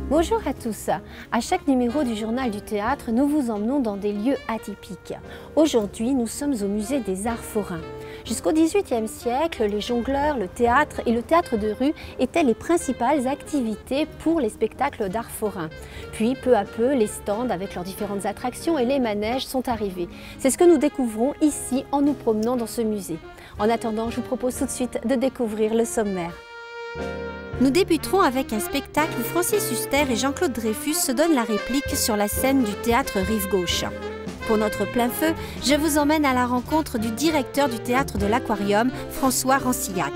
Bonjour à tous. À chaque numéro du Journal du Théâtre, nous vous emmenons dans des lieux atypiques. Aujourd'hui, nous sommes au musée des Arts forains. Jusqu'au XVIIIe siècle, les jongleurs, le théâtre et le théâtre de rue étaient les principales activités pour les spectacles d'art forains. Puis, peu à peu, les stands avec leurs différentes attractions et les manèges sont arrivés. C'est ce que nous découvrons ici en nous promenant dans ce musée. En attendant, je vous propose tout de suite de découvrir le sommaire. Nous débuterons avec un spectacle où Francis Huster et Jean-Claude Dreyfus se donnent la réplique sur la scène du théâtre Rive Gauche. Pour notre plein feu, je vous emmène à la rencontre du directeur du théâtre de l'Aquarium, François Rancillac.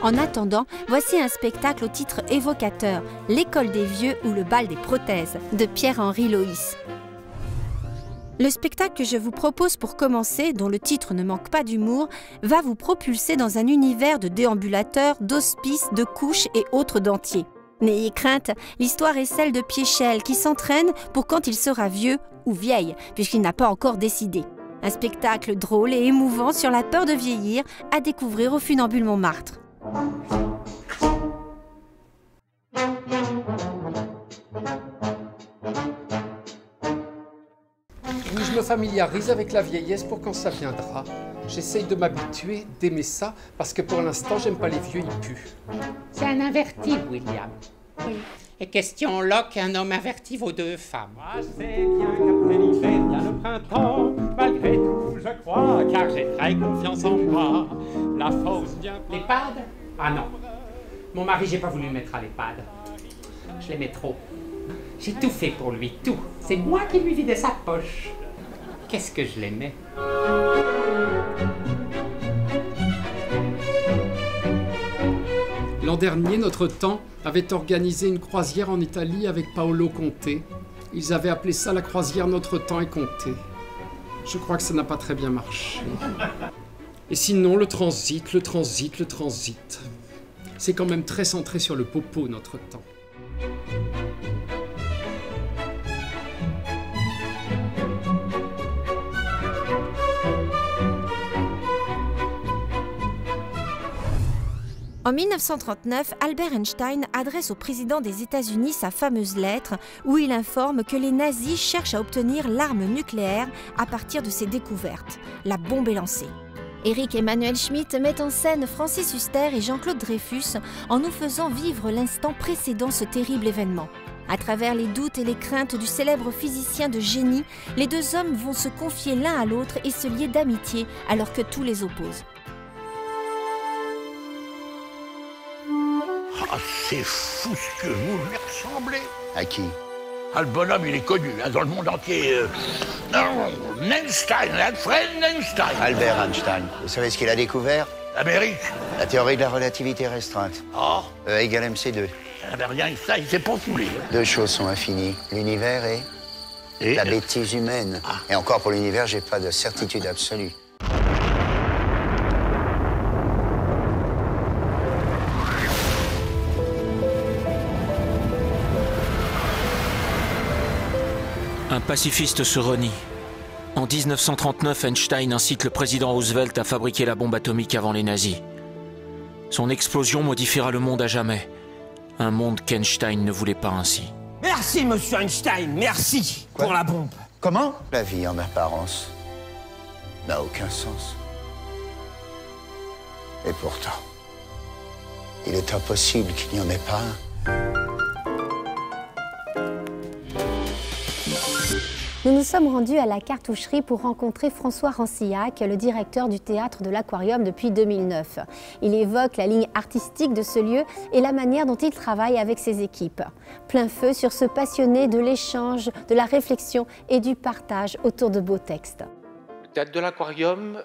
En attendant, voici un spectacle au titre évocateur, L'école des vieux ou le bal des prothèses, de Pierre-Henri Loïs. Le spectacle que je vous propose pour commencer, dont le titre ne manque pas d'humour, va vous propulser dans un univers de déambulateurs, d'hospices, de couches et autres dentiers. N'ayez crainte, l'histoire est celle de Piéchelle qui s'entraîne pour quand il sera vieux ou vieille, puisqu'il n'a pas encore décidé. Un spectacle drôle et émouvant sur la peur de vieillir à découvrir au Funambule Montmartre. Oui, je me familiarise avec la vieillesse pour quand ça viendra. J'essaye de m'habituer, d'aimer ça, parce que pour l'instant, j'aime pas les vieux, ils puent. C'est un inverti, William. Oui. Et question Locke, un homme inverti vaut deux femmes. Moi, c'est bien qu'après l'hiver vient le printemps. Malgré tout, je crois, car j'ai très confiance en moi. La force vient... L'EHPAD? Ah non. Mon mari, j'ai pas voulu le mettre à l'EHPAD. Je l'aimais trop. J'ai tout fait pour lui, tout. C'est moi qui lui vidais sa poche. Qu'est-ce que je l'aimais. L'an dernier, notre temps avait organisé une croisière en Italie avec Paolo Conte. Ils avaient appelé ça la croisière Notre temps est compté. Je crois que ça n'a pas très bien marché. Et sinon, le transit. C'est quand même très centré sur le popo, notre temps. En 1939, Albert Einstein adresse au président des États-Unis sa fameuse lettre où il informe que les nazis cherchent à obtenir l'arme nucléaire à partir de ses découvertes. La bombe est lancée. Éric Emmanuel Schmitt met en scène Francis Huster et Jean-Claude Dreyfus en nous faisant vivre l'instant précédant ce terrible événement. À travers les doutes et les craintes du célèbre physicien de génie, les deux hommes vont se confier l'un à l'autre et se lier d'amitié alors que tout les oppose. Ah, c'est fou ce que vous lui ressemblez. À qui? Ah, le bonhomme, il est connu dans le monde entier. Einstein, Alfred Einstein. Albert Einstein. Vous savez ce qu'il a découvert? L'Amérique. La théorie de la relativité restreinte. Oh. E égale MC2. Ah ben rien que ça, il s'est pas foulé. Deux choses sont infinies. L'univers et la bêtise humaine. Ah. Et encore pour l'univers, j'ai pas de certitude absolue. Un pacifiste se renie. En 1939, Einstein incite le président Roosevelt à fabriquer la bombe atomique avant les nazis. Son explosion modifiera le monde à jamais. Un monde qu'Einstein ne voulait pas ainsi. Merci, monsieur Einstein, merci pour la bombe. Comment? La vie, en apparence, n'a aucun sens. Et pourtant, il est impossible qu'il n'y en ait pas un. Nous nous sommes rendus à la cartoucherie pour rencontrer François Rancillac, le directeur du théâtre de l'Aquarium depuis 2009. Il évoque la ligne artistique de ce lieu et la manière dont il travaille avec ses équipes. Plein feu sur ce passionné de l'échange, de la réflexion et du partage autour de beaux textes. Le théâtre de l'Aquarium,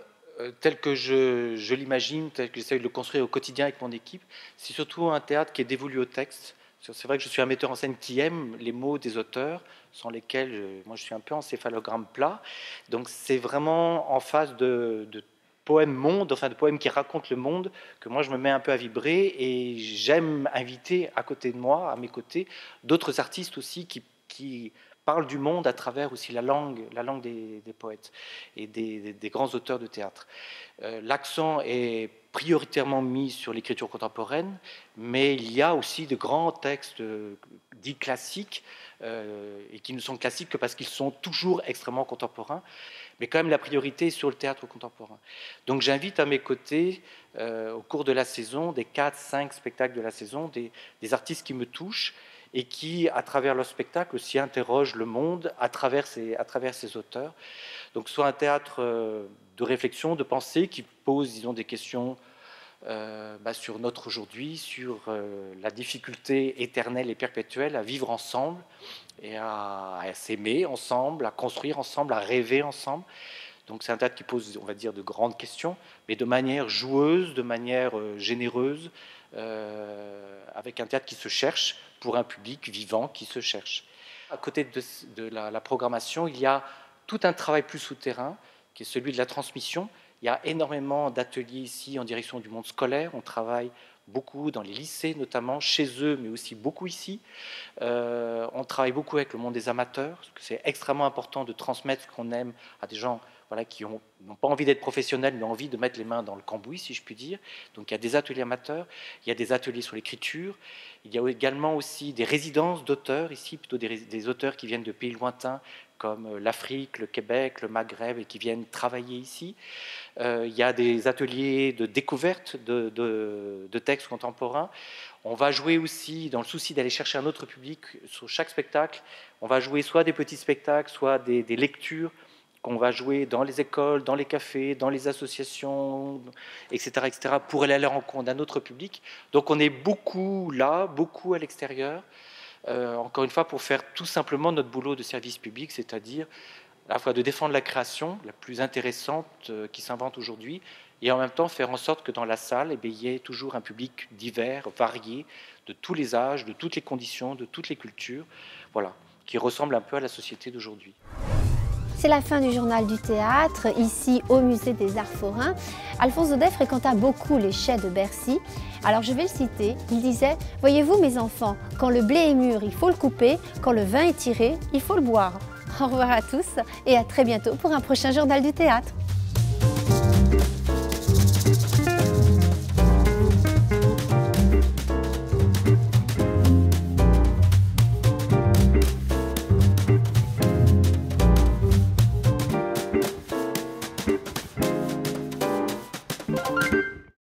tel que je l'imagine, tel que j'essaie de le construire au quotidien avec mon équipe, c'est surtout un théâtre qui est dévolu au texte. C'est vrai que je suis un metteur en scène qui aime les mots des auteurs, sans lesquels moi je suis un peu encéphalogramme plat. Donc c'est vraiment en phase de poème monde, enfin de poèmes qui racontent le monde, que moi je me mets un peu à vibrer, et j'aime inviter à côté de moi, à mes côtés, d'autres artistes aussi qui parlent du monde à travers aussi la langue des poètes et des grands auteurs de théâtre. L'accent est prioritairement mis sur l'écriture contemporaine, mais il y a aussi de grands textes dits classiques, et qui ne sont classiques que parce qu'ils sont toujours extrêmement contemporains, mais quand même la priorité est sur le théâtre contemporain. Donc j'invite à mes côtés, au cours de la saison, des 4-5 spectacles de la saison, des artistes qui me touchent, et qui, à travers leur spectacle, aussi interrogent le monde à travers ces auteurs. Donc soit un théâtre de réflexion, de pensée, qui pose, disons, des questions sur notre aujourd'hui, sur la difficulté éternelle et perpétuelle à vivre ensemble, et à s'aimer ensemble, à construire ensemble, à rêver ensemble. Donc c'est un théâtre qui pose, on va dire, de grandes questions, mais de manière joueuse, de manière généreuse, avec un théâtre qui se cherche, pour un public vivant qui se cherche. À côté de la programmation, il y a tout un travail plus souterrain, qui est celui de la transmission. Il y a énormément d'ateliers ici en direction du monde scolaire. On travaille beaucoup dans les lycées, notamment chez eux, mais aussi beaucoup ici. On travaille beaucoup avec le monde des amateurs, parce que c'est extrêmement important de transmettre ce qu'on aime à des gens, voilà, qui n'ont pas envie d'être professionnels, mais ont envie de mettre les mains dans le cambouis, si je puis dire. Donc il y a des ateliers amateurs, il y a des ateliers sur l'écriture, il y a également aussi des résidences d'auteurs, ici plutôt des auteurs qui viennent de pays lointains, comme l'Afrique, le Québec, le Maghreb, et qui viennent travailler ici. Il y a des ateliers de découverte de textes contemporains. On va jouer aussi, dans le souci d'aller chercher un autre public, sur chaque spectacle, on va jouer soit des petits spectacles, soit des lectures, qu'on va jouer dans les écoles, dans les cafés, dans les associations, etc., pour aller à la rencontre d'un autre public. Donc on est beaucoup là, beaucoup à l'extérieur, encore une fois pour faire tout simplement notre boulot de service public, c'est-à-dire à la fois de défendre la création la plus intéressante qui s'invente aujourd'hui, et en même temps faire en sorte que dans la salle, il y ait toujours un public divers, varié, de tous les âges, de toutes les conditions, de toutes les cultures, voilà, qui ressemble un peu à la société d'aujourd'hui. C'est la fin du journal du théâtre, ici au musée des Arts Forains. Alphonse Daudet fréquenta beaucoup les chais de Bercy. Alors je vais le citer, il disait « Voyez-vous mes enfants, quand le blé est mûr, il faut le couper, quand le vin est tiré, il faut le boire ». Au revoir à tous et à très bientôt pour un prochain journal du théâtre.